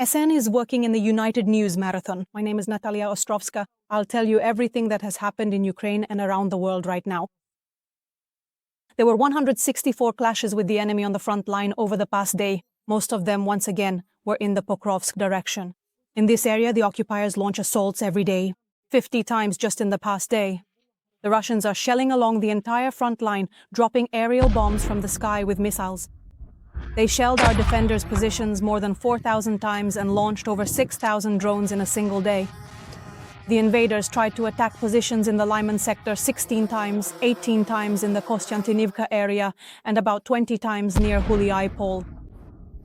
SN is working in the United News Marathon. My name is Natalia Ostrovska. I'll tell you everything that has happened in Ukraine and around the world right now. There were 164 clashes with the enemy on the front line over the past day. Most of them, once again, were in the Pokrovsk direction. In this area, the occupiers launch assaults every day, 50 times just in the past day. The Russians are shelling along the entire front line, dropping aerial bombs from the sky with missiles. They shelled our defenders' positions more than 4,000 times and launched over 6,000 drones in a single day. The invaders tried to attack positions in the Lyman sector 16 times, 18 times in the Kostiantynivka area, and about 20 times near Huliai Pole.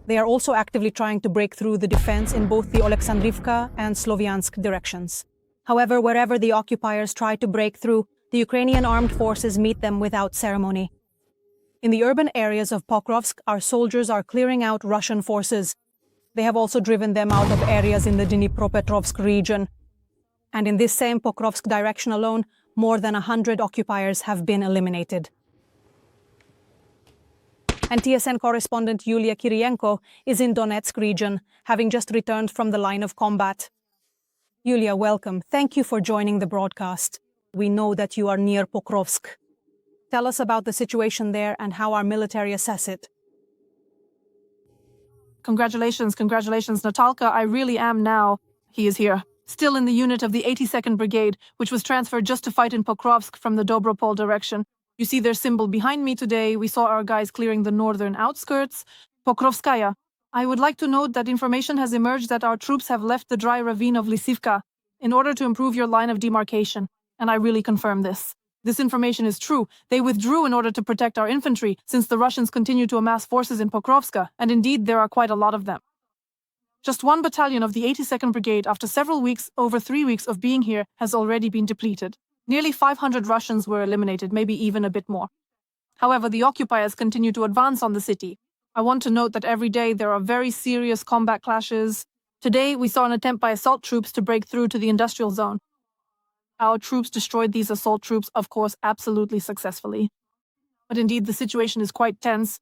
They are also actively trying to break through the defense in both the Oleksandrivka and Slovyansk directions. However, wherever the occupiers try to break through, the Ukrainian armed forces meet them without ceremony. In the urban areas of Pokrovsk, our soldiers are clearing out Russian forces. They have also driven them out of areas in the Dnipropetrovsk region. And in this same Pokrovsk direction alone, more than 100 occupiers have been eliminated. And TSN correspondent Yulia Kirienko is in Donetsk region, having just returned from the line of combat. Yulia, welcome. Thank you for joining the broadcast. We know that you are near Pokrovsk. Tell us about the situation there and how our military assess it. Congratulations, Natalka. I really am now. He is here. Still in the unit of the 82nd Brigade, which was transferred just to fight in Pokrovsk from the Dobropol direction. You see their symbol behind me today. We saw our guys clearing the northern outskirts. Pokrovskaya. I would like to note that information has emerged that our troops have left the dry ravine of Lysivka in order to improve your line of demarcation. And I really confirm this. This information is true. They withdrew in order to protect our infantry, since the Russians continue to amass forces in Pokrovsk, and indeed there are quite a lot of them. Just one battalion of the 82nd Brigade, after several weeks, over 3 weeks of being here, has already been depleted. Nearly 500 Russians were eliminated, maybe even a bit more. However, the occupiers continue to advance on the city. I want to note that every day there are very serious combat clashes. Today, we saw an attempt by assault troops to break through to the industrial zone. Our troops destroyed these assault troops, of course, absolutely successfully. But indeed, the situation is quite tense.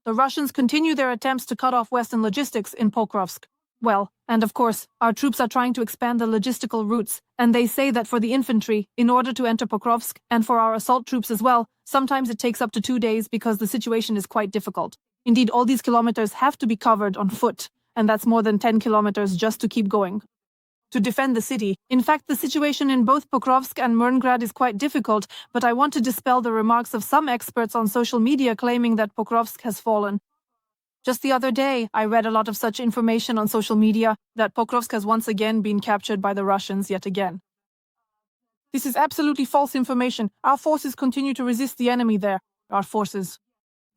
The Russians continue their attempts to cut off Western logistics in Pokrovsk. Well, and of course, our troops are trying to expand the logistical routes, and they say that for the infantry, in order to enter Pokrovsk, and for our assault troops as well, sometimes it takes up to 2 days because the situation is quite difficult. Indeed, all these kilometers have to be covered on foot, and that's more than 10 kilometers just to keep going. To defend the city. In fact, the situation in both Pokrovsk and Myrngrad is quite difficult, but I want to dispel the remarks of some experts on social media claiming that Pokrovsk has fallen. Just the other day, I read a lot of such information on social media that Pokrovsk has once again been captured by the Russians yet again. This is absolutely false information. Our forces continue to resist the enemy there. Our forces.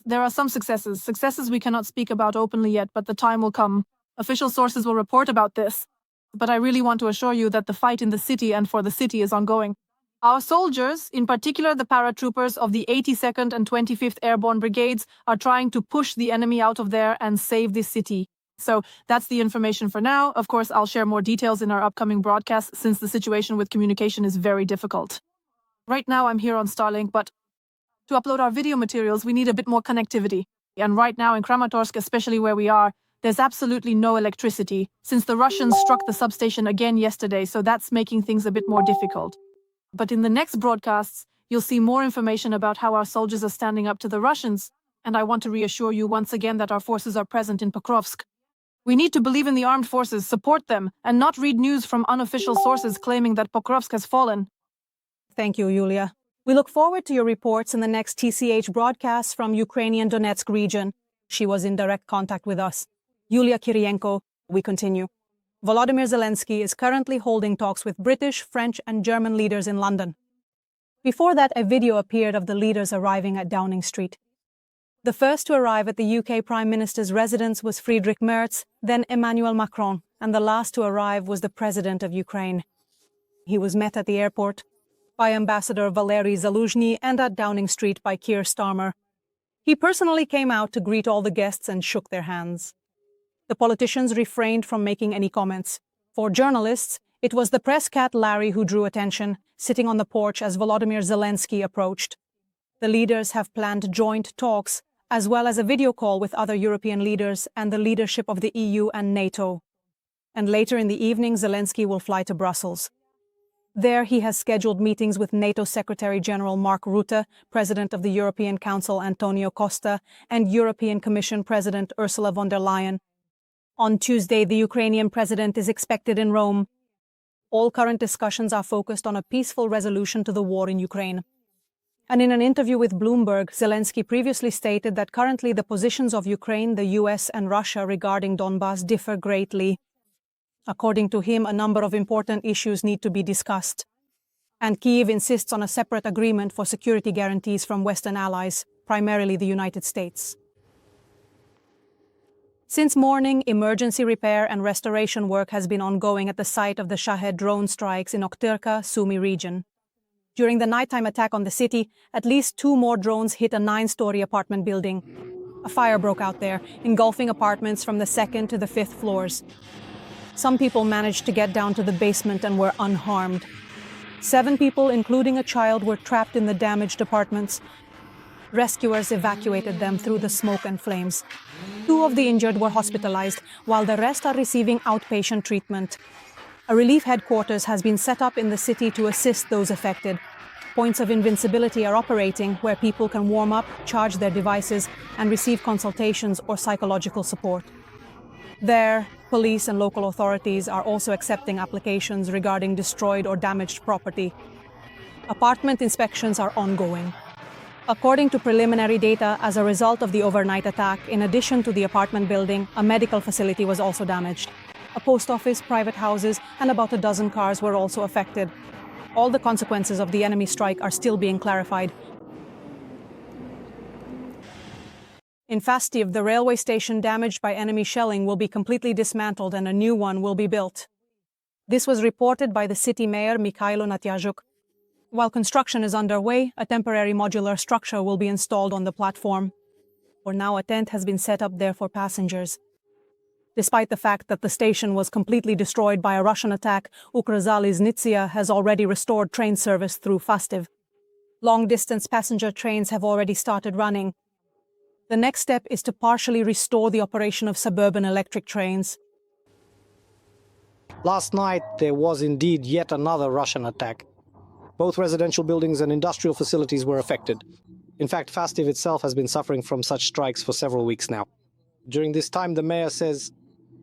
There are some successes we cannot speak about openly yet, but the time will come. Official sources will report about this. But I really want to assure you that the fight in the city and for the city is ongoing. Our soldiers, in particular the paratroopers of the 82nd and 25th Airborne Brigades, are trying to push the enemy out of there and save this city. So that's the information for now. Of course, I'll share more details in our upcoming broadcast since the situation with communication is very difficult. Right now I'm here on Starlink, but to upload our video materials, we need a bit more connectivity. And right now in Kramatorsk, especially where we are, there's absolutely no electricity, since the Russians struck the substation again yesterday, so that's making things a bit more difficult. But in the next broadcasts, you'll see more information about how our soldiers are standing up to the Russians, and I want to reassure you once again that our forces are present in Pokrovsk. We need to believe in the armed forces, support them, and not read news from unofficial sources claiming that Pokrovsk has fallen. Thank you, Yulia. We look forward to your reports in the next TCH broadcasts from Ukrainian Donetsk region. She was in direct contact with us. Yulia Kirienko, we continue. Volodymyr Zelensky is currently holding talks with British, French, and German leaders in London. Before that, a video appeared of the leaders arriving at Downing Street. The first to arrive at the UK Prime Minister's residence was Friedrich Merz, then Emmanuel Macron, and the last to arrive was the President of Ukraine. He was met at the airport by Ambassador Valery Zaluzhny and at Downing Street by Keir Starmer. He personally came out to greet all the guests and shook their hands. The politicians refrained from making any comments. For journalists, it was the press cat Larry who drew attention, sitting on the porch as Volodymyr Zelensky approached. The leaders have planned joint talks, as well as a video call with other European leaders and the leadership of the EU and NATO. and later in the evening Zelensky will fly to Brussels. There he has scheduled meetings with NATO Secretary General Mark Rutte, President of the European Council Antonio Costa, and European Commission President Ursula von der Leyen. On Tuesday, the Ukrainian president is expected in Rome. All current discussions are focused on a peaceful resolution to the war in Ukraine. And in an interview with Bloomberg, Zelensky previously stated that currently the positions of Ukraine, the US, and Russia regarding Donbas differ greatly. According to him, a number of important issues need to be discussed. And Kyiv insists on a separate agreement for security guarantees from Western allies, primarily the United States. Since morning, emergency repair and restoration work has been ongoing at the site of the Shahed drone strikes in Okhtyrka, Sumy region. During the nighttime attack on the city, at least 2 more drones hit a 9-story apartment building. A fire broke out there, engulfing apartments from the 2nd to the 5th floors. Some people managed to get down to the basement and were unharmed. 7 people, including a child, were trapped in the damaged apartments. Rescuers evacuated them through the smoke and flames. 2 of the injured were hospitalized, while the rest are receiving outpatient treatment. A relief headquarters has been set up in the city to assist those affected. Points of invincibility are operating where people can warm up, charge their devices, and receive consultations or psychological support. There, police and local authorities are also accepting applications regarding destroyed or damaged property. Apartment inspections are ongoing. According to preliminary data, as a result of the overnight attack, in addition to the apartment building, a medical facility was also damaged. A post office, private houses, and about a dozen cars were also affected. All the consequences of the enemy strike are still being clarified. In Fastiv, the railway station damaged by enemy shelling will be completely dismantled and a new one will be built. This was reported by the city mayor, Mikhailo Natyazhuk. While construction is underway, a temporary modular structure will be installed on the platform. For now, a tent has been set up there for passengers. Despite the fact that the station was completely destroyed by a Russian attack, Ukrzaliznytsia has already restored train service through Fastiv. Long-distance passenger trains have already started running. The next step is to partially restore the operation of suburban electric trains. Last night, there was indeed yet another Russian attack. Both residential buildings and industrial facilities were affected. In fact, Fastiv itself has been suffering from such strikes for several weeks now. During this time, the mayor says,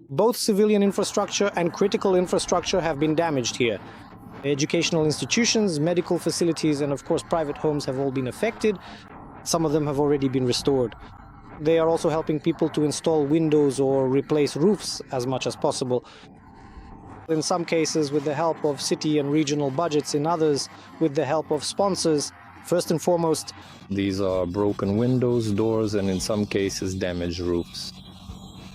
both civilian infrastructure and critical infrastructure have been damaged here. Educational institutions, medical facilities, and of course private homes have all been affected. Some of them have already been restored. They are also helping people to install windows or replace roofs as much as possible. In some cases with the help of city and regional budgets, in others with the help of sponsors. First and foremost, these are broken windows, doors, and in some cases damaged roofs.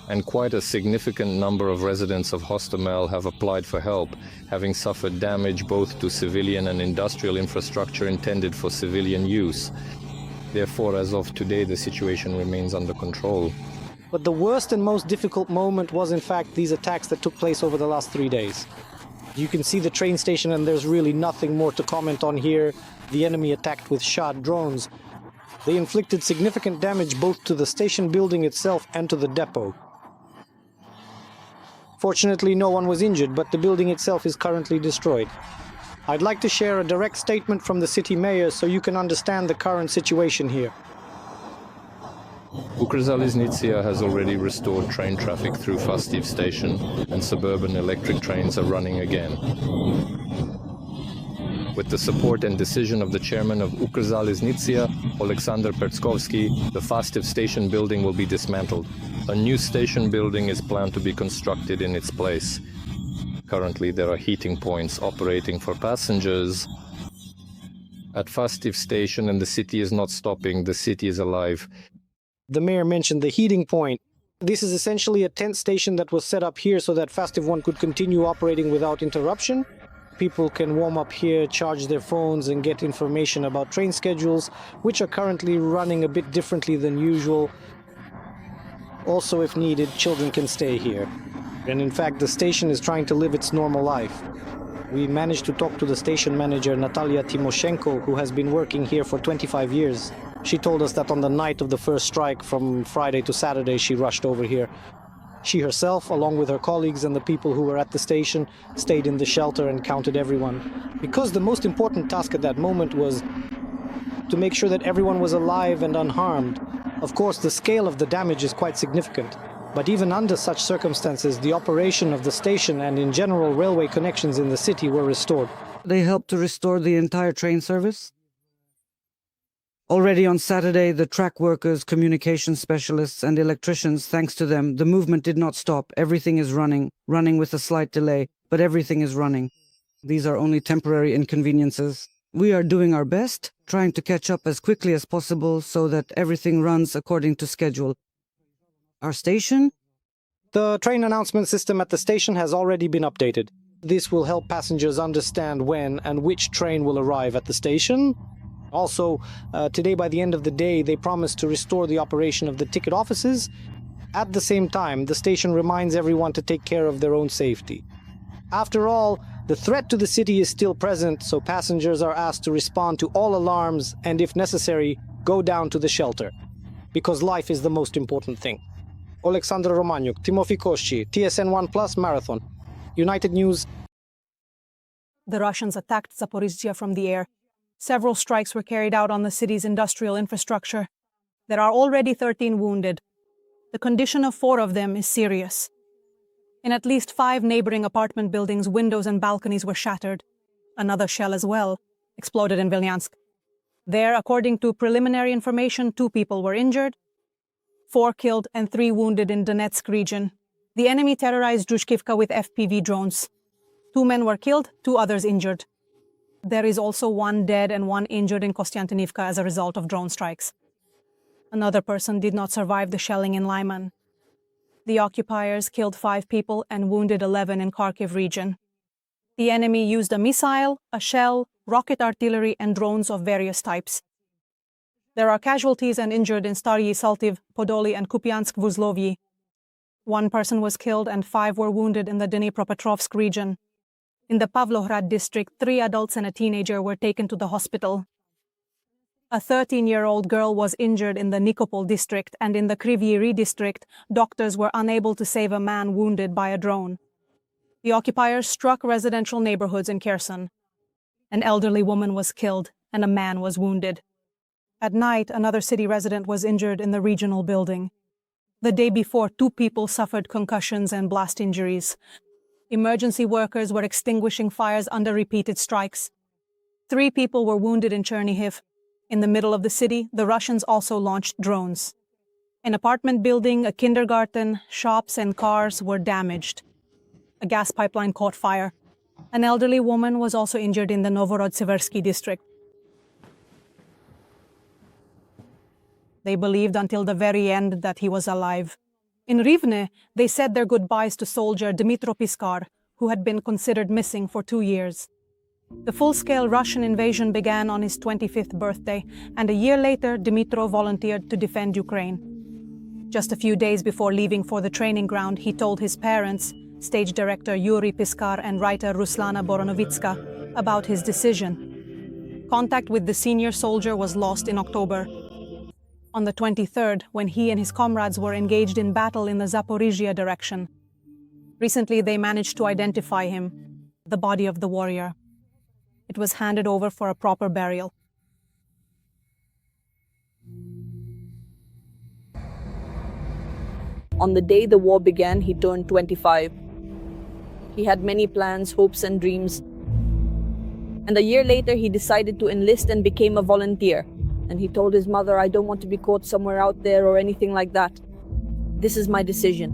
And quite a significant number of residents of Hostomel have applied for help, having suffered damage both to civilian and industrial infrastructure intended for civilian use. Therefore, as of today, the situation remains under control. But the worst and most difficult moment was in fact these attacks that took place over the last 3 days. You can see the train station and there's really nothing more to comment on here. The enemy attacked with Shahed drones. They inflicted significant damage both to the station building itself and to the depot. Fortunately, no one was injured, but the building itself is currently destroyed. I'd like to share a direct statement from the city mayor so you can understand the current situation here. Ukrzaliznytsia has already restored train traffic through Fastiv station, and suburban electric trains are running again. With the support and decision of the chairman of Ukrzaliznytsia, Alexander Pertskovsky, the Fastiv station building will be dismantled. A new station building is planned to be constructed in its place. Currently, there are heating points operating for passengers at Fastiv station, and the city is not stopping. The city is alive. The mayor mentioned the heating point. This is essentially a tent station that was set up here so that Fastiv 1 could continue operating without interruption. People can warm up here, charge their phones, and get information about train schedules, which are currently running a bit differently than usual. Also, if needed, children can stay here. And in fact, the station is trying to live its normal life. We managed to talk to the station manager, Natalia Timoshenko, who has been working here for 25 years. She told us that on the night of the first strike, from Friday to Saturday, she rushed over here. She herself, along with her colleagues and the people who were at the station, stayed in the shelter and counted everyone, because the most important task at that moment was to make sure that everyone was alive and unharmed. Of course, the scale of the damage is quite significant, but even under such circumstances, the operation of the station and in general railway connections in the city were restored. They helped to restore the entire train service. Already on Saturday, the track workers, communication specialists and electricians, thanks to them, the movement did not stop. Everything is running with a slight delay, but everything is running. These are only temporary inconveniences. We are doing our best, trying to catch up as quickly as possible so that everything runs according to schedule. Our station? The train announcement system at the station has already been updated. This will help passengers understand when and which train will arrive at the station. Also, today by the end of the day, they promise to restore the operation of the ticket offices. At the same time, the station reminds everyone to take care of their own safety. After all, the threat to the city is still present, so passengers are asked to respond to all alarms and, if necessary, go down to the shelter. Because life is the most important thing. Alexander Romaniuk, Timofey Kości, TSN1+ Marathon. United News. The Russians attacked Zaporizhzhia from the air. Several strikes were carried out on the city's industrial infrastructure. There are already 13 wounded. The condition of 4 of them is serious. In at least 5 neighboring apartment buildings, windows and balconies were shattered. Another shell as well exploded in Vilnyansk. There, according to preliminary information, 2 people were injured, 4 killed and 3 wounded in Donetsk region. The enemy terrorized Zhushkivka with FPV drones. 2 men were killed, 2 others injured. There is also 1 dead and 1 injured in Kostiantynivka as a result of drone strikes. Another person did not survive the shelling in Lyman. The occupiers killed 5 people and wounded 11 in Kharkiv region. The enemy used a missile, a shell, rocket artillery and drones of various types. There are casualties and injured in Staryi Saltiv, Podoli and Kupiansk-Vuzlovyi. 1 person was killed and 5 were wounded in the Dnipropetrovsk region. In the Pavlohrad district, 3 adults and a teenager were taken to the hospital. A 13-year-old girl was injured in the Nikopol district, and in the Kryvyi district, doctors were unable to save a man wounded by a drone. The occupiers struck residential neighborhoods in Kherson. An elderly woman was killed and a man was wounded. At night, another city resident was injured in the regional building. The day before, 2 people suffered concussions and blast injuries. Emergency workers were extinguishing fires under repeated strikes. 3 people were wounded in Chernihiv. In the middle of the city, the Russians also launched drones. An apartment building, a kindergarten, shops and cars were damaged. A gas pipeline caught fire. An elderly woman was also injured in the Novorod-Seversky district. They believed until the very end that he was alive. In Rivne, they said their goodbyes to soldier Dmytro Piskar, who had been considered missing for 2 years. The full-scale Russian invasion began on his 25th birthday, and a year later, Dmytro volunteered to defend Ukraine. Just a few days before leaving for the training ground, he told his parents, stage director Yuri Piskar and writer Ruslana Boronovitska, about his decision. Contact with the senior soldier was lost in October. On the 23rd, when he and his comrades were engaged in battle in the Zaporizhzhia direction. Recently, they managed to identify him, the body of the warrior. It was handed over for a proper burial. On the day the war began, he turned 25. He had many plans, hopes and dreams. And a year later, he decided to enlist and became a volunteer. And he told his mother, "I don't want to be caught somewhere out there or anything like that. This is my decision."